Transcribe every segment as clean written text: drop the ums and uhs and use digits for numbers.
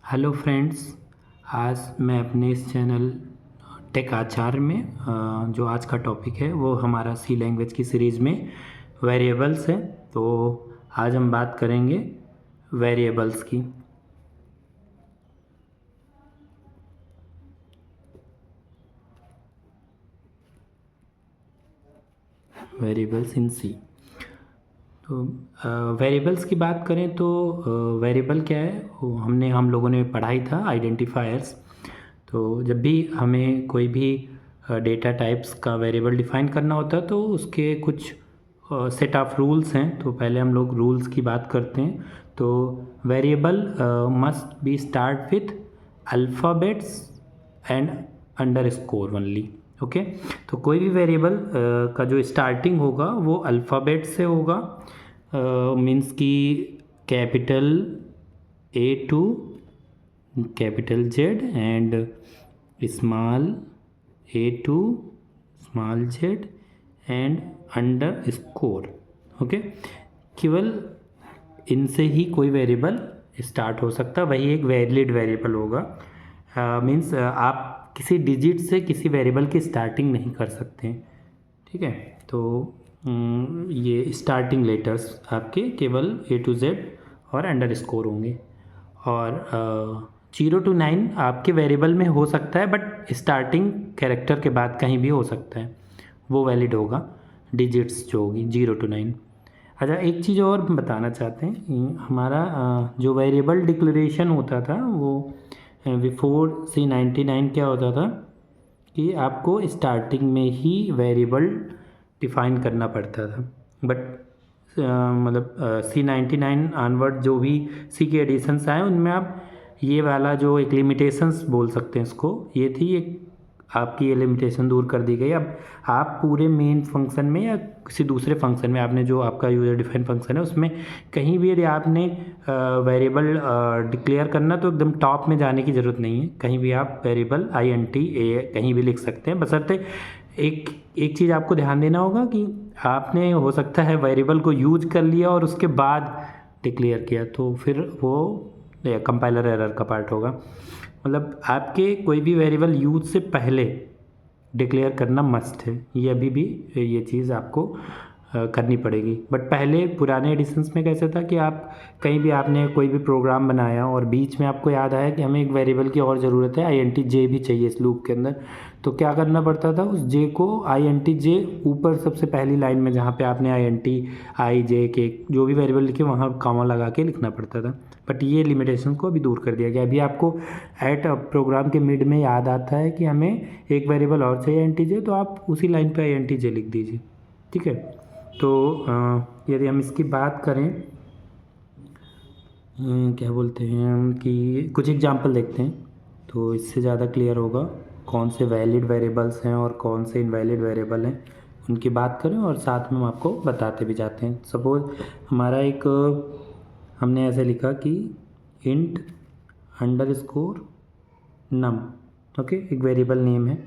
Hello friends. आज मैं अपने इस चैनल टेक आचार्य में जो आज का टॉपिक है वो हमारा सी लैंग्वेज की सीरीज़ में वेरिएबल्स है। तो आज हम बात करेंगे वेरिएबल्स की। वेरिएबल्स इन सी। तो वेरिएबल्स की बात करें तो वेरिएबल क्या है, वो हम लोगों ने पढ़ाई था आइडेंटिफायर्स। तो जब भी हमें कोई भी डेटा टाइप्स का वेरिएबल डिफाइन करना होता है तो उसके कुछ सेट ऑफ रूल्स हैं। तो पहले हम लोग रूल्स की बात करते हैं। तो variable must be start with alphabets and under score only. Okay, तो कोई भी वेरिएबल का जो स्टार्टिंग होगा वो अल्फ़ाबेट से होगा। मीन्स कि capital A to capital Z and small A to small Z and underscore. Okay, केवल इनसे ही कोई वेरिएबल स्टार्ट हो सकता है, वही एक वैलिड वेरिएबल होगा। मीन्स आप किसी डिजिट से किसी वेरिएबल की स्टार्टिंग नहीं कर सकते। ठीक है, तो ये स्टार्टिंग लेटर्स आपके केवल ए टू जेड और अंडर स्कोर होंगे। और 0 to 9 आपके वेरिएबल में हो सकता है, बट स्टार्टिंग कैरेक्टर के बाद कहीं भी हो सकता है, वो वैलिड होगा डिजिट्स जो होगी 0 to 9। अच्छा, एक चीज़ और बताना चाहते हैं, हमारा जो वेरिएबल डिक्लेरेशन होता था वो बिफोर C99 क्या होता था कि आपको स्टार्टिंग में ही वेरिएबल डिफाइन करना पड़ता था। बट मतलब C99 ऑनवर्ड जो भी सी के एडिशंस आए उनमें आप ये वाला जो एक लिमिटेशंस बोल सकते हैं इसको, ये थी एक आपकी ये लिमिटेशन दूर कर दी गई। अब आप पूरे मेन फंक्शन में या किसी दूसरे फंक्शन में आपने जो आपका यूज़र डिफाइन फंक्शन है उसमें कहीं भी यदि आपने वेरिएबल डिक्लेयर करना तो एकदम टॉप में जाने की ज़रूरत नहीं है। कहीं भी आप वेरिएबल INT ए कहीं भी लिख सकते हैं, बशर्ते एक एक चीज़ आपको ध्यान देना होगा कि आपने हो सकता है वेरिएबल को यूज कर लिया और उसके बाद डिक्लेयर किया, तो फिर वो कंपाइलर एरर का पार्ट होगा। मतलब आपके कोई भी वेरिएबल यूज से पहले डिक्लेयर करना मस्ट है, ये अभी भी ये चीज़ आपको करनी पड़ेगी। बट पहले पुराने एडिशंस में कैसे था कि आप कहीं भी आपने कोई भी प्रोग्राम बनाया और बीच में आपको याद आया कि हमें एक वेरिएबल की और ज़रूरत है, INT जे भी चाहिए इस लूप के अंदर, तो क्या करना पड़ता था, उस जे को INT जे ऊपर सबसे पहली लाइन में जहाँ पे आपने INT आई जे के जो भी वेरिएबल लिखे वहाँ कॉमा लगा के लिखना पड़ता था। बट ये लिमिटेशन को अभी दूर कर दिया गया। अभी आपको एट प्रोग्राम के मिड में याद आता है कि हमें एक वेरिएबल और चाहिए INT जे, तो आप उसी लाइन पे INT जे लिख दीजिए। ठीक है, तो यदि हम इसकी बात करें क्या बोलते हैं हम कि कुछ एग्जांपल देखते हैं तो इससे ज़्यादा क्लियर होगा कौन से वैलिड वेरिएबल्स हैं और कौन से इनवैलिड वेरिएबल हैं, उनकी बात करें और साथ में हम आपको बताते भी जाते हैं। सपोज़ हमारा एक हमने ऐसे लिखा कि इंट अंडर स्कोर नम। ओके, एक वेरिएबल नेम है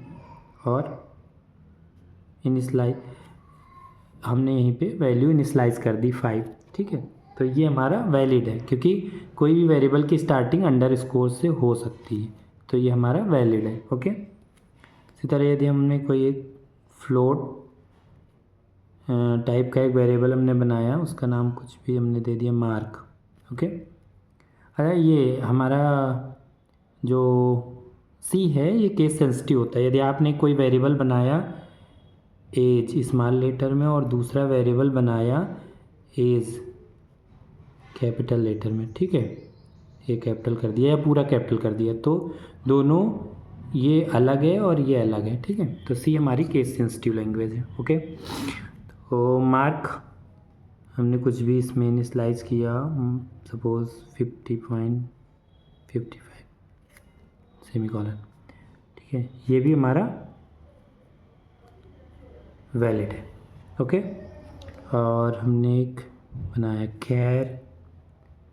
और इनिशलाइज हमने यहीं पे वैल्यू इनिशलाइज कर दी 5। ठीक है, तो ये हमारा वैलिड है क्योंकि कोई भी वेरिएबल की स्टार्टिंग अंडर स्कोर से हो सकती है, तो ये हमारा वैलिड है। ओके, इसी तरह यदि हमने कोई एक फ्लोट टाइप का एक वेरिएबल हमने बनाया, उसका नाम कुछ भी हमने दे दिया मार्क। ओके, अच्छा, ये हमारा जो सी है ये केस सेंसिटिव होता है। यदि आपने कोई वेरिएबल बनाया एज स्मॉल लेटर में और दूसरा वेरिएबल बनाया एज कैपिटल लेटर में, ठीक है, ये कैपिटल कर दिया या पूरा कैपिटल कर दिया, तो दोनों ये अलग है और ये अलग है। ठीक है, तो सी हमारी केस सेंसिटिव लैंग्वेज है। ओके, तो मार्क हमने कुछ भी इसमें इनिशलाइज किया, सपोज 50.55 सेमीकोलन। ठीक है, ये भी हमारा वैलिड है। ओके, और हमने एक बनाया कैर,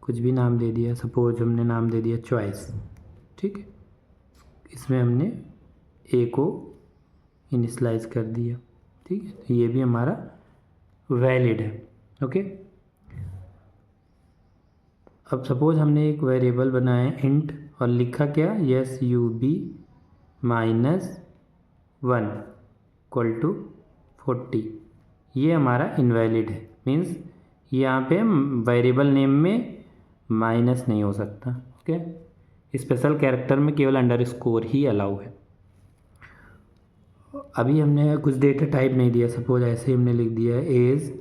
कुछ भी नाम दे दिया, सपोज हमने नाम दे दिया चॉइस। ठीक है, इसमें हमने ए को इनिशलाइज कर दिया। ठीक है, तो ये भी हमारा वैलिड है। ओके, अब सपोज हमने एक वेरिएबल बनाया इंट और लिखा क्या, yes U B -1 equal to 40, ये हमारा इनवैलिड है। मीन्स यहाँ पे वेरिएबल नेम में माइनस नहीं हो सकता। ओके, स्पेशल कैरेक्टर में केवल अंडरस्कोर ही अलाउ है। अभी हमने कुछ डेटा टाइप नहीं दिया, सपोज ऐसे हमने लिख दिया एज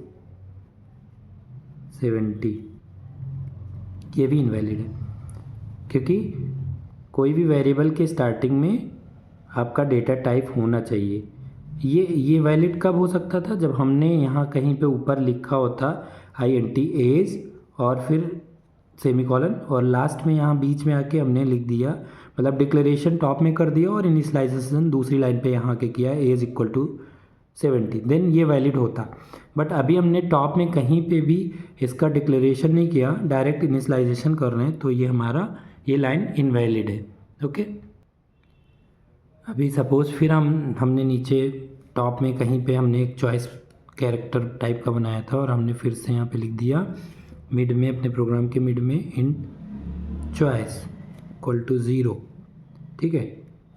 70, ये भी इनवैलिड है, क्योंकि कोई भी वेरिएबल के स्टार्टिंग में आपका डेटा टाइप होना चाहिए। ये वैलिड कब हो सकता था, जब हमने यहाँ कहीं पे ऊपर लिखा होता INT एज और फिर सेमीकोलन, और लास्ट में यहाँ बीच में आके हमने लिख दिया, मतलब डिक्लेरेशन टॉप में कर दिया और इनिशियलाइजेशन दूसरी लाइन पे यहाँ के किया एज इक्वल टू 70, देन ये वैलिड होता। बट अभी हमने टॉप में कहीं पे भी इसका डिक्लेरेशन नहीं किया, डायरेक्ट इनिशियलाइजेशन कर रहे हैं, तो ये हमारा ये लाइन इनवैलिड है। ओके, अभी सपोज फिर हमने नीचे टॉप में कहीं पे हमने एक चॉइस कैरेक्टर टाइप का बनाया था और हमने फिर से यहाँ पे लिख दिया मिड में, अपने प्रोग्राम के मिड में इंट चॉइस इक्वल टू 0, ठीक है,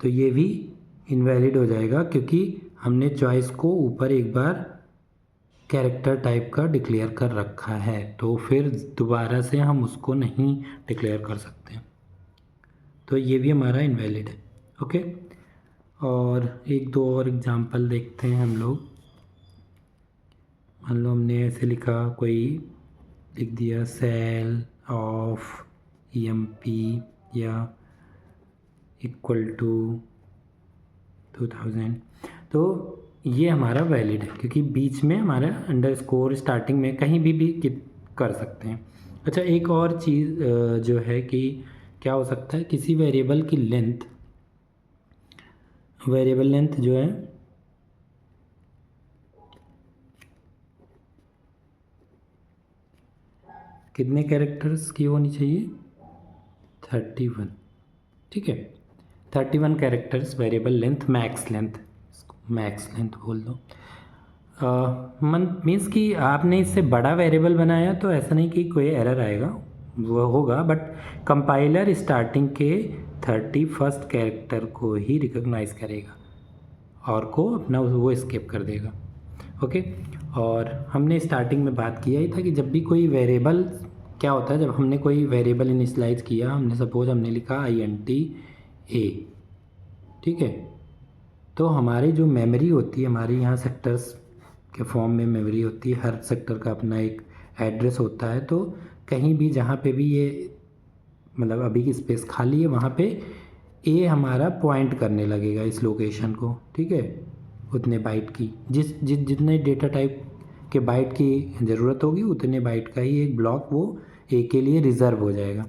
तो ये भी इनवैलिड हो जाएगा, क्योंकि हमने चॉइस को ऊपर एक बार कैरेक्टर टाइप का डिक्लेयर कर रखा है, तो फिर दोबारा से हम उसको नहीं डिक्लेयर कर सकते, तो ये भी हमारा इनवैलिड है। ओके, और एक दो और एग्जांपल देखते हैं हम लोग। मान लो हमने ऐसे लिखा, कोई लिख दिया सेल ऑफ EMP या इक्वल टू 2000, तो ये हमारा वैलिड है, क्योंकि बीच में हमारा अंडरस्कोर स्टार्टिंग में कहीं भी कर सकते हैं। अच्छा, एक और चीज़ जो है कि क्या हो सकता है, किसी वेरिएबल की लेंथ, वेरिएबल लेंथ जो है कितने कैरेक्टर्स की होनी चाहिए, 31, ठीक है, 31 characters variable length, max length बोल दो। मीन्स कि आपने इससे बड़ा वेरिएबल बनाया तो ऐसा नहीं कि कोई एरर आएगा, वो होगा, बट कंपाइलर स्टार्टिंग के 31 कैरेक्टर को ही रिकॉग्नाइज करेगा और को अपना वो स्किप कर देगा। ओके, और हमने स्टार्टिंग में बात किया ही था कि जब भी कोई वेरिएबल, क्या होता है जब हमने कोई वेरिएबल इनिशियलाइज किया, हमने सपोज हमने लिखा INT A, ठीक है, तो हमारी जो मेमोरी होती है, हमारी यहाँ सेक्टर्स के फॉर्म में मेमोरी होती है, हर सेक्टर का अपना एक एड्रेस होता है, तो कहीं भी जहाँ पे भी ये मतलब अभी की स्पेस खाली है वहाँ पे A हमारा पॉइंट करने लगेगा इस लोकेशन को, ठीक है, उतने बाइट की, जितने डेटा टाइप के बाइट की ज़रूरत होगी उतने बाइट का ही एक ब्लॉक वो A के लिए रिज़र्व हो जाएगा।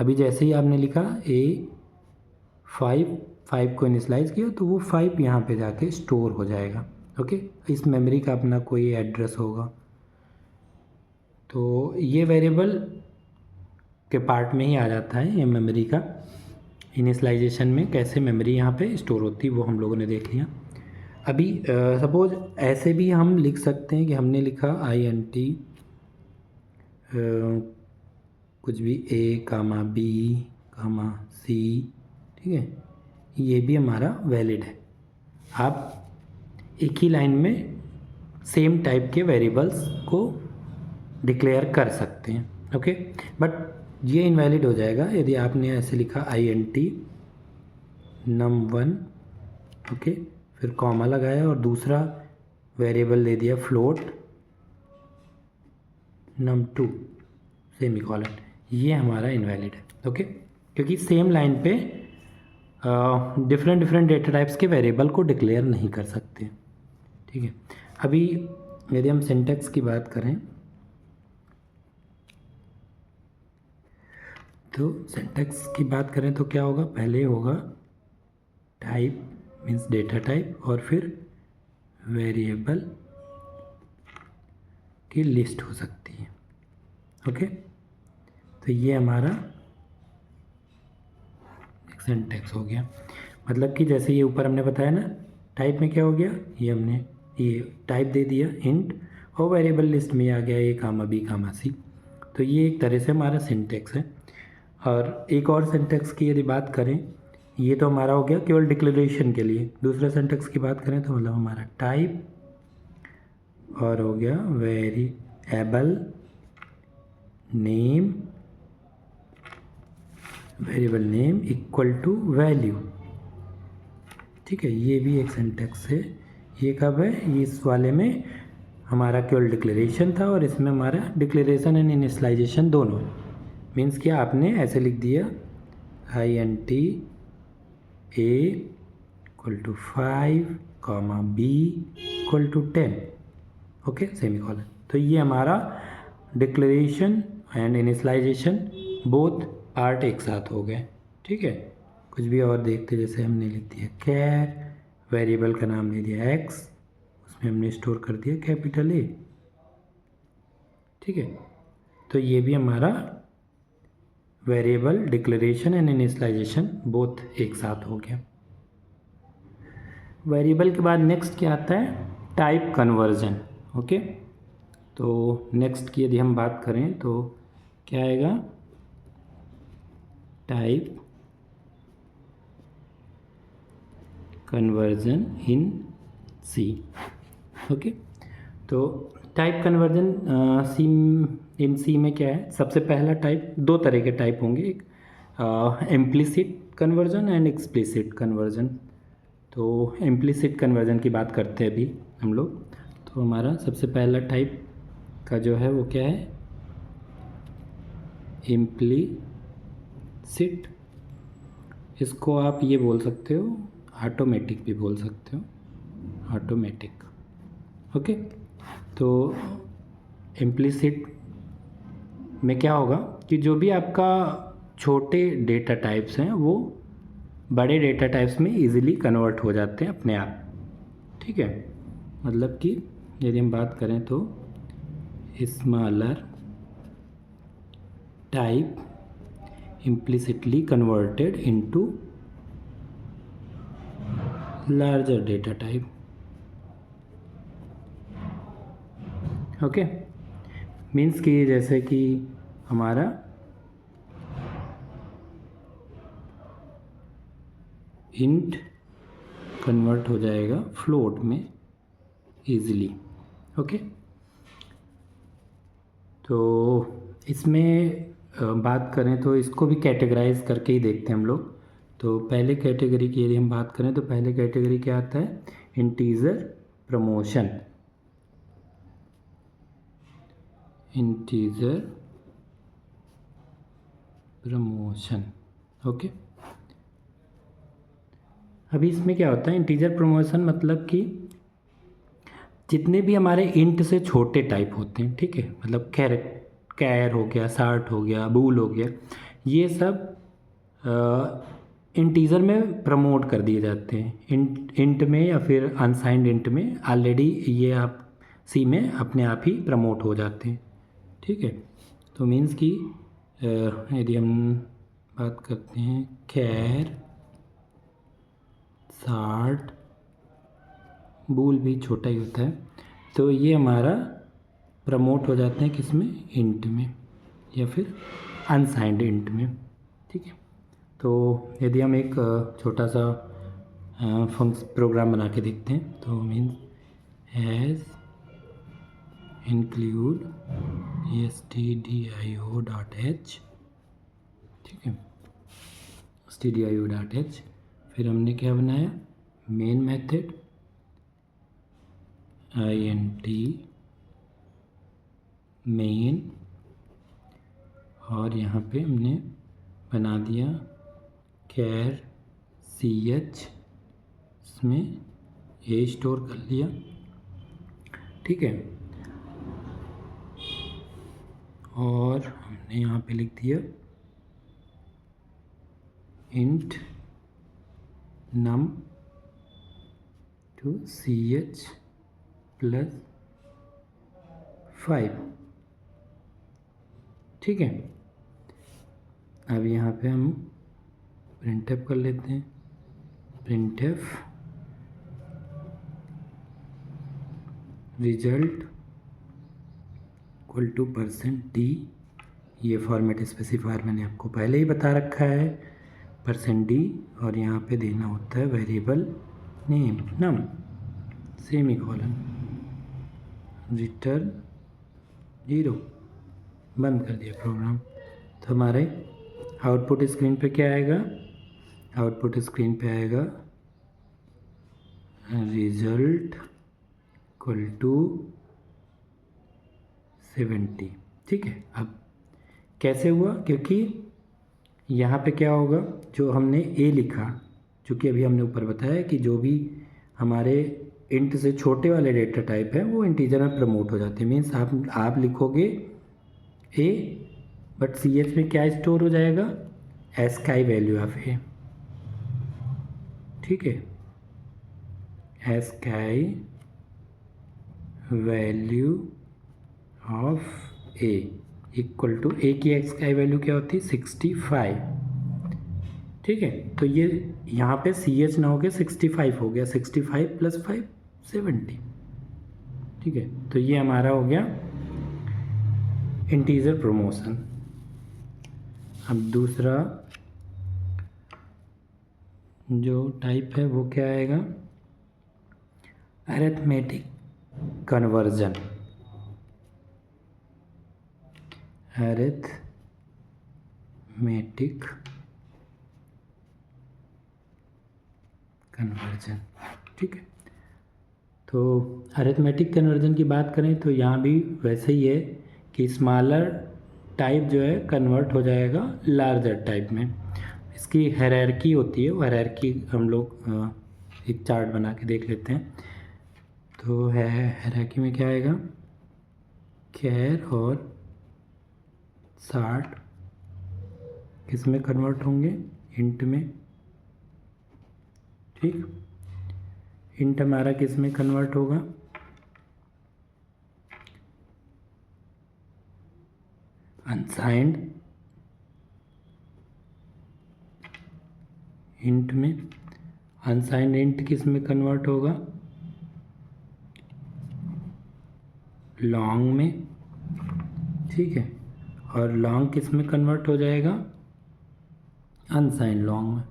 अभी जैसे ही आपने लिखा A5 को इनिशियलाइज किया तो वो 5 यहाँ पे जाके स्टोर हो जाएगा। ओके, इस मेमोरी का अपना कोई एड्रेस होगा, तो ये वेरिएबल के पार्ट में ही आ जाता है ये मेमोरी का। इनिशियलाइजेशन में कैसे मेमोरी यहाँ पे स्टोर होती है वो हम लोगों ने देख लिया। अभी सपोज ऐसे भी हम लिख सकते हैं कि हमने लिखा INT कुछ भी A, B, C, ठीक है, ये भी हमारा वैलिड है। आप एक ही लाइन में सेम टाइप के वेरिएबल्स को डिक्लेयर कर सकते हैं। ओके, बट ये इनवैलिड हो जाएगा यदि आपने ऐसे लिखा INT num1, ओके, फिर कॉमा लगाया और दूसरा वेरिएबल दे दिया फ्लोट num2 सेमीकोलन, ये हमारा इनवैलिड है। ओके, क्योंकि सेम लाइन पे डिफरेंट डेटा टाइप्स के वेरिएबल को डिक्लेयर नहीं कर सकते, ठीक है। अभी यदि हम सिंटैक्स की बात करें तो सिंटैक्स की बात करें तो क्या होगा, पहले होगा टाइप मीन्स डेटा टाइप और फिर वेरिएबल की लिस्ट हो सकती है। ओके, तो ये हमारा सिंटैक्स हो गया। मतलब कि जैसे ये ऊपर हमने बताया ना, टाइप में क्या हो गया, ये हमने ये टाइप दे दिया इंट और वेरिएबल लिस्ट में आ गया A, B, C, तो ये एक तरह से हमारा सिंटैक्स है। और एक और सिंटैक्स की यदि बात करें, ये तो हमारा हो गया केवल डिक्लेरेशन के लिए। दूसरा सिंटैक्स की बात करें तो मतलब हमारा टाइप और हो गया variable name, variable name equal to value. ठीक है, ये भी एक सिंटैक्स है। ये कब है? इस वाले में हमारा केवल डिक्लेरेशन था और इसमें हमारा डिक्लेरेशन एंड इनिशियलाइजेशन दोनों। मीन्स क्या, आपने ऐसे लिख दिया int a equal to 5 b equal to 10, okay, semicolon. तो ये हमारा declaration and initialisation both part एक साथ हो गए। ठीक है, कुछ भी और देखते, जैसे हमने लिख दिया कैर, वेरिएबल का नाम ले दिया x, उसमें हमने स्टोर कर दिया कैपिटल A। ठीक है, तो ये भी हमारा variable declaration and initialisation both एक साथ हो गया। वेरिएबल के बाद नेक्स्ट क्या आता है? Type conversion. ओके, तो नेक्स्ट की यदि हम बात करें तो क्या आएगा? Type conversion in C. Okay, तो टाइप कन्वर्जन इन सी में क्या है? सबसे पहला टाइप, दो तरह के टाइप होंगे, एक implicit conversion and explicit conversion. तो इम्प्लिसिट कन्वर्जन की बात करते हैं अभी हम लोग। तो हमारा सबसे पहला टाइप का जो है वो क्या है? इम्प्लिसिट। इसको आप ये बोल सकते हो, ऑटोमेटिक भी बोल सकते हो, ऑटोमेटिक। ओके, तो इम्प्लिसिट में क्या होगा कि जो भी आपका छोटे डेटा टाइप्स हैं वो बड़े डेटा टाइप्स में इजीली कन्वर्ट हो जाते हैं अपने आप। ठीक है, मतलब कि यदि हम बात करें तो smaller type implicitly converted into larger data type। Okay, means कि जैसे कि हमारा इंट कन्वर्ट हो जाएगा फ्लोट में इजीली। ओके, तो इसमें बात करें तो इसको भी कैटेगराइज करके ही देखते हैं हम लोग। तो पहले कैटेगरी की यदि हम बात करें तो पहले कैटेगरी क्या आता है? Integer promotion. Integer promotion. Okay, अभी इसमें क्या होता है? इंटीजर प्रमोशन मतलब कि जितने भी हमारे इंट से छोटे टाइप होते हैं, ठीक है, मतलब कैर हो गया, सार्ट हो गया, बूल हो गया, ये सब इंटीजर में प्रमोट कर दिए जाते हैं। इंट में या फिर अनसाइंड इंट में ऑलरेडी ये आप सी में अपने आप ही प्रमोट हो जाते हैं। ठीक है, तो मीन्स कि यदि हम बात करते हैं कैर, सार्ट, बूल भी छोटा ही होता है, तो ये हमारा प्रमोट हो जाते हैं किस में? इंट में या फिर अनसाइंड इंट में। ठीक है, तो यदि हम एक छोटा सा प्रोग्राम बना के देखते हैं तो मीन्स हैज़ इंक्लूड stdio.h। ठीक है, stdio.h, फिर हमने क्या बनाया? मेन मेथड int मेन, और यहाँ पे हमने बना दिया कैर ch, इसमें ए स्टोर कर लिया। ठीक है, और हमने यहाँ पे लिख दिया int num to ch plus 5। ठीक है, अब यहाँ पे हम प्रिंटफ कर लेते हैं। Printf result equal to %d, ये फॉर्मेट स्पेसिफायर मैंने आपको पहले ही बता रखा है, %d, और यहाँ पे देना होता है वेरिएबल नेम नम, सेमीकोलन, रिटर्न 0, बंद कर दिया प्रोग्राम। तो हमारे आउटपुट स्क्रीन पे क्या आएगा? आउटपुट स्क्रीन पे आएगा रिजल्ट इक्वल टू 70। ठीक है, अब कैसे हुआ? क्योंकि यहाँ पे क्या होगा, जो हमने ए लिखा, चूँकि अभी हमने ऊपर बताया कि जो भी हमारे इंट से छोटे वाले डेटा टाइप है वो इंटीजर में प्रमोट हो जाते हैं। मीन्स आप लिखोगे ए, बट सी एच में क्या स्टोर हो जाएगा? ASCII value of A. ठीक है, ASCII value of A equal to, A की एस्काई वैल्यू क्या होती है? 65। ठीक है, तो ये यहाँ पे सी एच ना हो गया 65 हो गया, 65 + 5 70। ठीक है, तो ये हमारा हो गया इंटीजर प्रमोशन। अब दूसरा जो टाइप है वो क्या आएगा? Arithmetic conversion. Arithmetic conversion. ठीक है, तो अरिथमेटिक कन्वर्जन की बात करें तो यहाँ भी वैसे ही है कि स्मॉलर टाइप जो है कन्वर्ट हो जाएगा लार्जर टाइप में। इसकी हायरार्की होती है, वो हायरार्की हम लोग एक चार्ट बना के देख लेते हैं। तो है हायरार्की में क्या आएगा? कैर और 60 किस में कन्वर्ट होंगे? इंट में। ठीक, इंट हमारा किस में कन्वर्ट होगा? अनसाइंड इंट में। अनसाइंड इंट किस में कन्वर्ट होगा? लॉन्ग में। ठीक है, और लॉन्ग किस में कन्वर्ट हो जाएगा? अनसाइंड लॉन्ग में।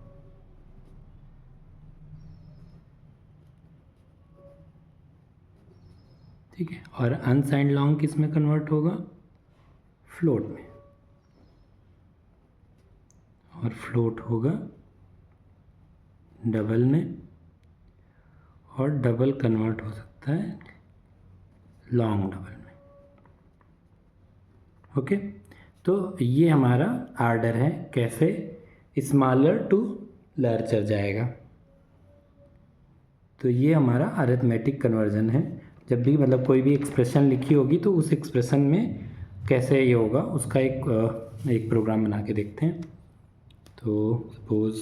ठीक है, और अनसाइंड लॉन्ग किस में कन्वर्ट होगा? फ्लोट में, और फ्लोट होगा डबल में, और डबल कन्वर्ट हो सकता है लॉन्ग डबल में। ओके, तो ये हमारा आर्डर है कैसे स्मॉलर टू लार्जर जाएगा। तो ये हमारा अरिथमेटिक कन्वर्जन है। जब भी मतलब कोई भी एक्सप्रेशन लिखी होगी तो उस एक्सप्रेशन में कैसे ये होगा उसका एक प्रोग्राम बना के देखते हैं। तो सपोज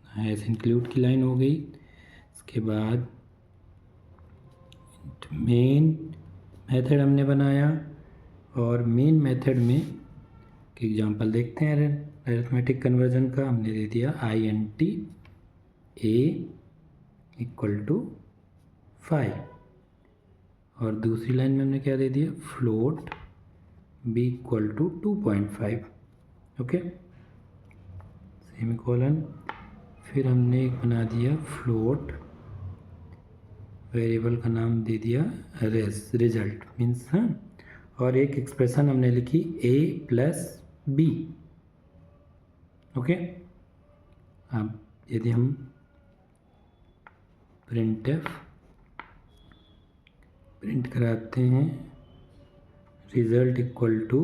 हैज़ इंक्लूड की लाइन हो गई, इसके बाद मेन मेथड हमने बनाया, और मेन मेथड में एग्जांपल देखते हैं अरिथमेटिक कन्वर्जन का। हमने दे दिया INT A = 5, और दूसरी लाइन में हमने क्या दे दिया? Float B = 2.5। Okay, semicolon. फिर हमने एक बना दिया फ्लोट, वेरिएबल का नाम दे दिया रिजल्ट मीन्स, हाँ, और एक एक्सप्रेशन हमने लिखी A + B। ओके, अब यदि हम प्रिंटफ प्रिंट कराते हैं result equal to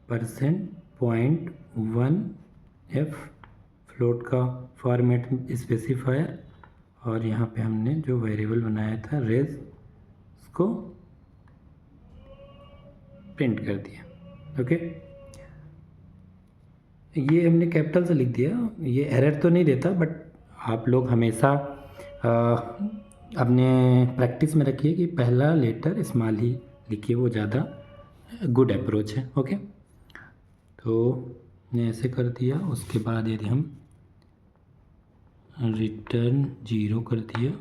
%.1f, float का फॉर्मेट स्पेसिफायर, और यहाँ पे हमने जो वेरिएबल बनाया था रेज, उसको प्रिंट कर दिया। ओके, ये हमने कैपिटल से लिख दिया। ये एरर तो नहीं देता, बट आप लोग हमेशा अपने प्रैक्टिस में रखिए कि पहला लेटर स्मॉल ही लिखिए, वो ज़्यादा गुड अप्रोच है। ओके, तो ने ऐसे कर दिया। उसके बाद यदि हम रिटर्न 0 कर दिया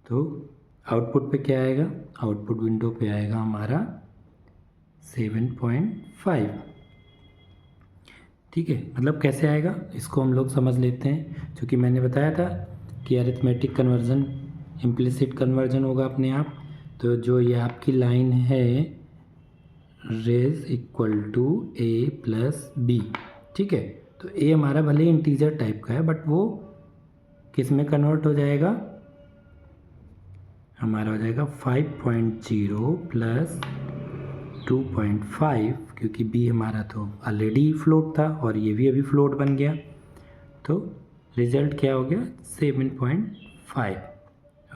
तो आउटपुट पे क्या आएगा? आउटपुट विंडो पे आएगा हमारा 7.5। ठीक है, मतलब कैसे आएगा इसको हम लोग समझ लेते हैं। क्योंकि मैंने बताया था कि अरिथमेटिक कन्वर्जन इम्प्लिसिट कन्वर्जन होगा अपने आप। तो जो ये आपकी लाइन है res equal to a plus b, ठीक है, तो ए हमारा भले ही इंटीजर टाइप का है बट वो किस में कन्वर्ट हो जाएगा, हमारा हो जाएगा 5.0 प्लस 2.5, क्योंकि बी हमारा तो ऑलरेडी फ्लोट था और ये भी अभी फ्लोट बन गया, तो रिजल्ट क्या हो गया 7.5।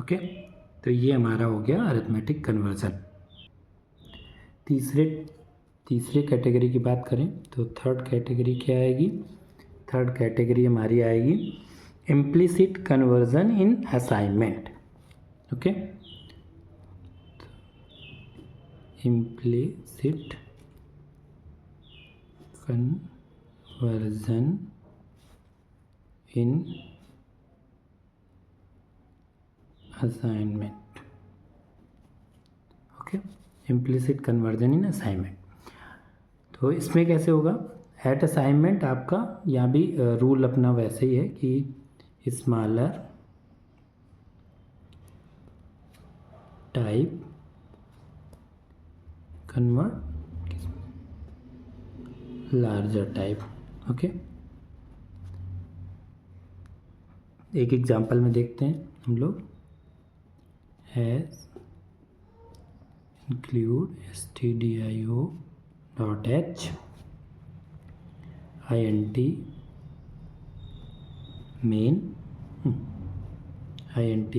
ओके, तो ये हमारा हो गया अरिथमेटिक कन्वर्जन। तीसरे कैटेगरी की बात करें तो थर्ड कैटेगरी क्या आएगी, थर्ड कैटेगरी हमारी आएगी implicit conversion in assignment. Okay, implicit conversion in assignment. Okay, implicit conversion in assignment. तो इसमें कैसे होगा, एट असाइनमेंट आपका यहाँ भी रूल अपना वैसे ही है कि smaller type convert larger type. Okay, एक एग्जांपल में देखते हैं हम लोग, has include stdio dot h int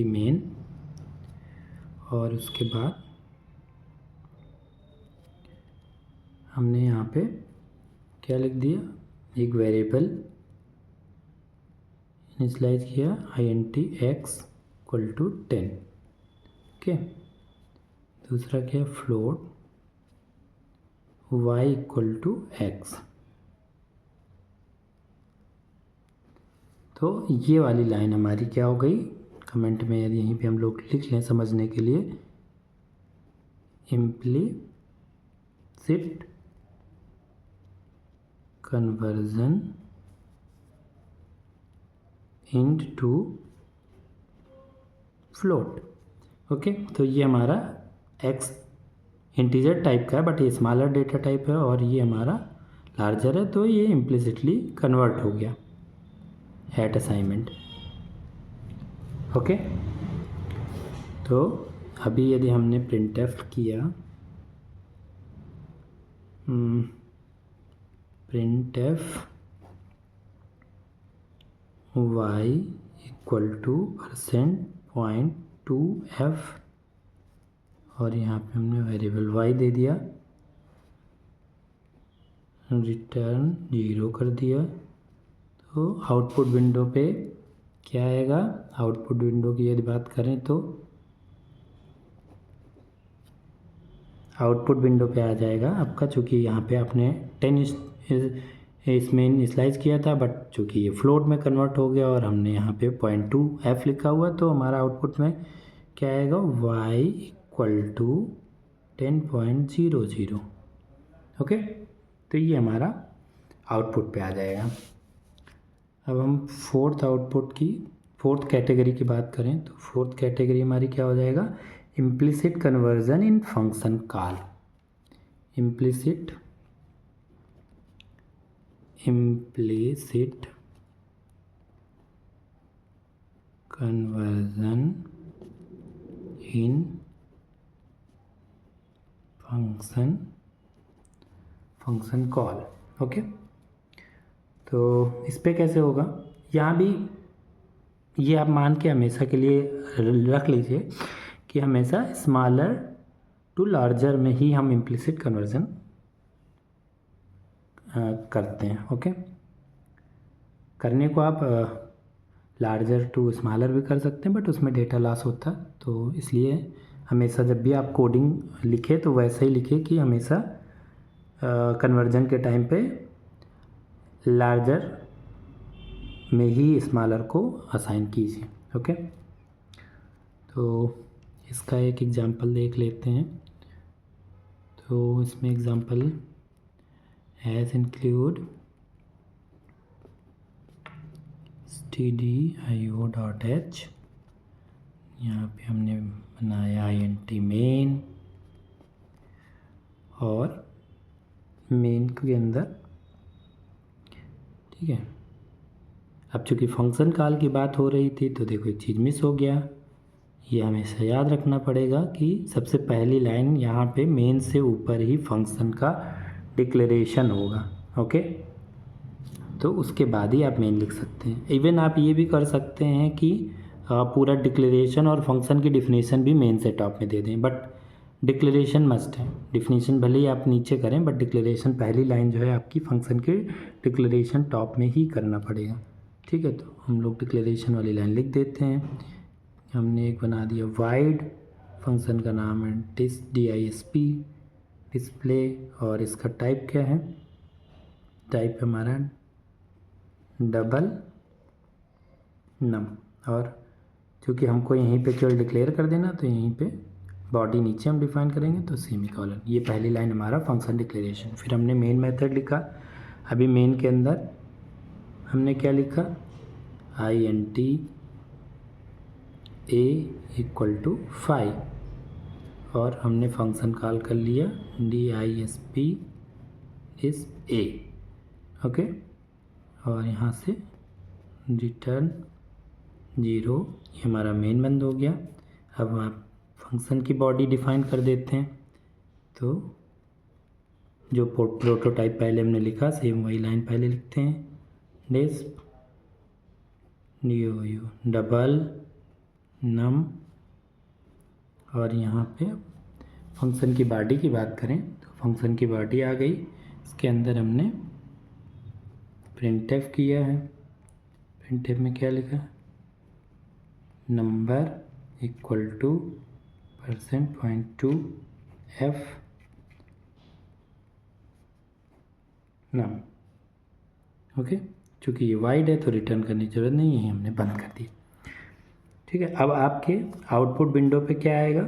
main और उसके बाद हमने यहाँ पे क्या लिख दिया, एक वेरिएबल इनिशियलाइज किया int x equal to 10। Okay, दूसरा क्या है, float y equal to x। तो ये वाली लाइन हमारी क्या हो गई, कमेंट में यदि यहीं पे हम लोग लिख लें समझने के लिए, implicit conversion into float. Okay, तो ये हमारा x इंटीजर टाइप का है बट ये स्मॉलर डेटा टाइप है और ये हमारा लार्जर है, तो ये इम्प्लिसिटली कन्वर्ट हो गया एट असाइनमेंट। ओके, तो अभी यदि हमने प्रिंटफ किया, printf y equal to %.2f और यहाँ पे हमने वेरिएबल y दे दिया, रिटर्न 0 कर दिया, तो आउटपुट विंडो पे क्या आएगा, आउटपुट विंडो की यदि बात करें तो आउटपुट विंडो पे आ जाएगा आपका, चूँकि यहाँ पे आपने 10 इसमें इनिशियलाइज किया था बट चूँकि ये फ्लोट में कन्वर्ट हो गया और हमने यहाँ पे 0.2f लिखा हुआ, तो हमारा आउटपुट में क्या आएगा, y इक्वल टू 10.00। ओके, तो ये हमारा आउटपुट पे आ जाएगा। अब हम फोर्थ कैटेगरी की बात करें तो फोर्थ कैटेगरी हमारी क्या हो जाएगा, implicit conversion in function call. Implicit conversion in function call. Okay, तो इस पे कैसे होगा, यहाँ भी ये आप मान के हमेशा के लिए रख लीजिए कि हमेशा स्मॉलर टू लार्जर में ही हम इम्प्लिसिट कन्वर्जन करते हैं। ओके, करने को आप लार्जर टू स्मॉलर भी कर सकते हैं बट उसमें डेटा लॉस होता, तो इसलिए हमेशा जब भी आप कोडिंग लिखे तो वैसे ही लिखे कि हमेशा कन्वर्जन के टाइम पे लार्जर में ही स्मॉलर को असाइन कीजिए। ओके, तो इसका एक एग्जांपल देख लेते हैं। तो तो इसमें एग्जांपल हैज़ इंक्लूड stdio.h, यहाँ पे हमने बनाया int मेन, और मेन के अंदर, ठीक है। अब चूँकि फंक्शन कॉल की बात हो रही थी तो देखो एक चीज़ मिस हो गया। ये हमेशा याद रखना पड़ेगा कि सबसे पहली लाइन यहाँ पे मेन से ऊपर ही फंक्शन का डिक्लेरेशन होगा, ओके। तो उसके बाद ही आप मेन लिख सकते हैं। इवन आप ये भी कर सकते हैं कि पूरा डिक्लेरेशन और फंक्शन की डिफिनीशन भी मेन से टॉप में दे दें, बट डिक्लेरेशन मस्ट है। डिफिनीशन भले ही आप नीचे करें, बट डिक्लेरेशन पहली लाइन जो है आपकी फंक्शन के डिक्लेरेशन टॉप में ही करना पड़ेगा, ठीक है। तो हम लोग डिक्लेरेशन वाली लाइन लिख देते हैं। हमने एक बना दिया वाइड, फंक्शन का नाम है disp डिस्प्ले, और इसका टाइप क्या है, टाइप हमारा डबल नम, और क्योंकि हमको यहीं पे केवल डिक्लेयर कर देना तो यहीं पे बॉडी नीचे हम डिफाइन करेंगे तो सेमीकोलन। ये पहली लाइन हमारा फंक्शन डिक्लेरेशन। फिर हमने मेन मेथड लिखा। अभी मेन के अंदर हमने क्या लिखा, int a इक्वल टू 5, और हमने फंक्शन कॉल कर लिया disp इस a, ओके। और यहाँ से रिटर्न 0, ये हमारा मेन बंद हो गया। अब आप फंक्शन की बॉडी डिफाइन कर देते हैं। तो जो प्रोटोटाइप पहले हमने लिखा सेम वही लाइन पहले लिखते हैं, डिस्प डबल नम, और यहाँ पे फंक्शन की बॉडी की बात करें तो फंक्शन की बॉडी आ गई। इसके अंदर हमने प्रिंटफ किया है। प्रिंटफ में क्या लिखा, number equal to %.2 f num, okay. चूँकि ये वाइड है तो रिटर्न करने की ज़रूरत नहीं है, हमने बंद कर दी, ठीक है। अब आपके आउटपुट विंडो पे क्या आएगा,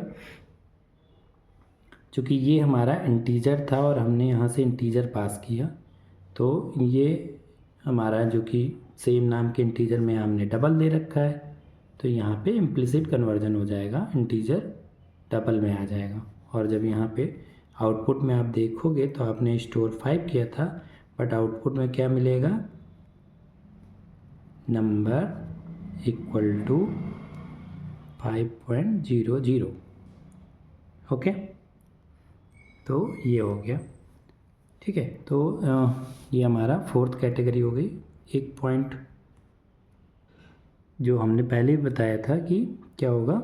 चूँकि ये हमारा इंटीजर था और हमने यहाँ से इंटीजर पास किया, तो ये हमारा जो कि सेम नाम के इंटीजर में हमने डबल दे रखा है, तो यहाँ पे इम्प्लिसिट कन्वर्जन हो जाएगा, इंटीजर डबल में आ जाएगा। और जब यहाँ पे आउटपुट में आप देखोगे तो आपने स्टोर 5 किया था, बट आउटपुट में क्या मिलेगा, नंबर इक्वल टू 5.00, ओके। तो ये हो गया, ठीक है। तो ये हमारा फोर्थ कैटेगरी हो गई। एक पॉइंट जो हमने पहले ही बताया था कि क्या होगा,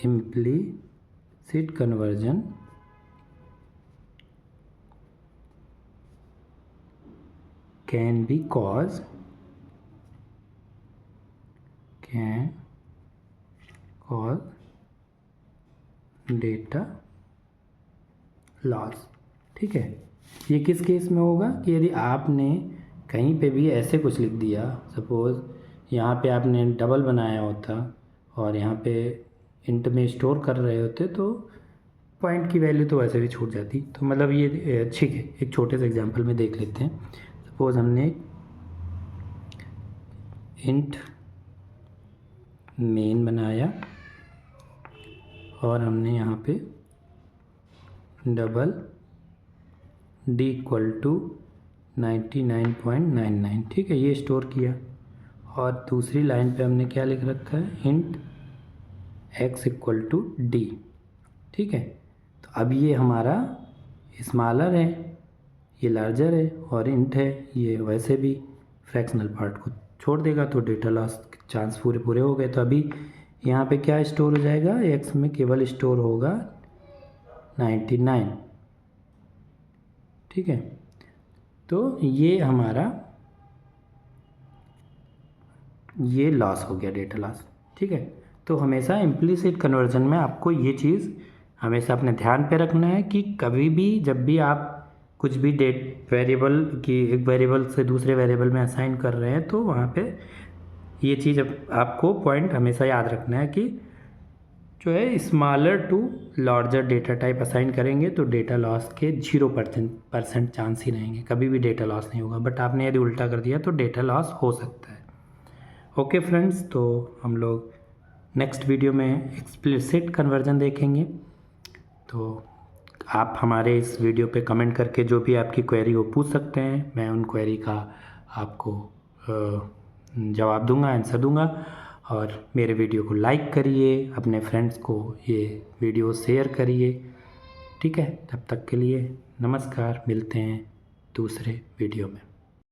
implicit conversion can be cause data loss, ठीक है। ये किस केस में होगा कि यदि आपने कहीं पे भी ऐसे कुछ लिख दिया, सपोज़ यहाँ पे आपने डबल बनाया होता और यहाँ पे इंट में स्टोर कर रहे होते तो पॉइंट की वैल्यू तो वैसे भी छूट जाती। तो मतलब ये ठीक है, एक छोटे से एग्जांपल में देख लेते हैं। सपोज़ हमने इंट मेन बनाया और हमने यहाँ पे डबल डी इक्वल टू 99.99, ठीक है, ये स्टोर किया। और दूसरी लाइन पे हमने क्या लिख रखा है, int x equal to D, ठीक है। तो अब ये हमारा स्मॉलर है, ये लार्जर है, और इंट है, ये वैसे भी फ्रैक्शनल पार्ट को छोड़ देगा, तो डेटा लॉस चांस पूरे हो गए। तो अभी यहाँ पे क्या स्टोर हो जाएगा, x में केवल स्टोर होगा 99, ठीक है। तो ये हमारा ये लॉस हो गया, डेटा लॉस, ठीक है। तो हमेशा इम्प्लिसिट कन्वर्जन में आपको ये चीज़ हमेशा अपने ध्यान पे रखना है कि कभी भी जब भी आप कुछ भी वेरिएबल की एक वेरिएबल से दूसरे वेरिएबल में असाइन कर रहे हैं तो वहाँ पे ये चीज़ आपको पॉइंट हमेशा याद रखना है कि जो है smaller to larger data type assign करेंगे तो डेटा लॉस के 0% चांस ही रहेंगे, कभी भी डेटा लॉस नहीं होगा। बट आपने यदि उल्टा कर दिया तो डेटा लॉस हो सकता है। ओके फ्रेंड्स, तो हम लोग नेक्स्ट वीडियो में एक्सप्लिसिट कन्वर्जन देखेंगे। तो आप हमारे इस वीडियो पे कमेंट करके जो भी आपकी क्वेरी हो पूछ सकते हैं, मैं उन क्वेरी का आपको जवाब दूंगा, आंसर दूंगा। और मेरे वीडियो को लाइक करिए, अपने फ्रेंड्स को ये वीडियो शेयर करिए। ठीक है, तब तक के लिए नमस्कार, मिलते हैं दूसरे वीडियो में।